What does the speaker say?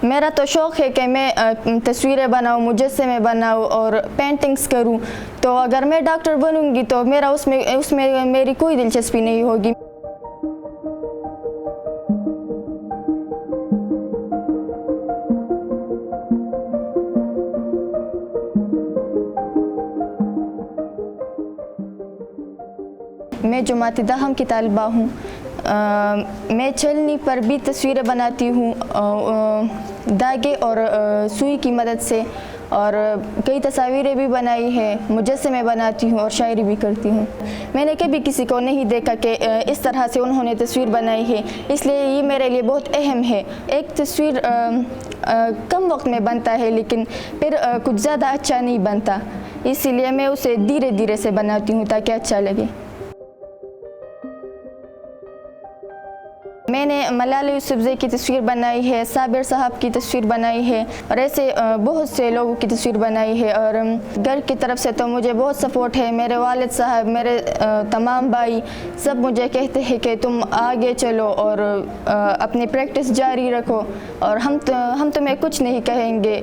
मेरा तो शौक़ है कि मैं तस्वीरें बनाऊँ, मुजस्समे बनाऊँ और पेंटिंग्स करूँ। तो अगर मैं डॉक्टर बनूँगी तो मेरा उसमें मेरी कोई दिलचस्पी नहीं होगी। मैं जमात दहम की तालिबा हूँ। मैं छलनी पर भी तस्वीरें बनाती हूँ धागे और सुई की मदद से, और कई तस्वीरें भी बनाई हैं, मुजस्समे बनाती हूँ और शायरी भी करती हूँ। मैंने कभी किसी को नहीं देखा कि इस तरह से उन्होंने तस्वीर बनाई है, इसलिए ये मेरे लिए बहुत अहम है। एक तस्वीर कम वक्त में बनता है लेकिन फिर कुछ ज़्यादा अच्छा नहीं बनता, इसीलिए मैं उसे धीरे धीरे से बनाती हूँ ताकि अच्छा लगे। मैंने मलाला यूसुफज़ई की तस्वीर बनाई है, साबिर साहब की तस्वीर बनाई है और ऐसे बहुत से लोगों की तस्वीर बनाई है। और घर की तरफ से तो मुझे बहुत सपोर्ट है। मेरे वालिद साहब, मेरे तमाम भाई सब मुझे कहते हैं कि तुम आगे चलो और अपनी प्रैक्टिस जारी रखो और हम तुम्हें कुछ नहीं कहेंगे।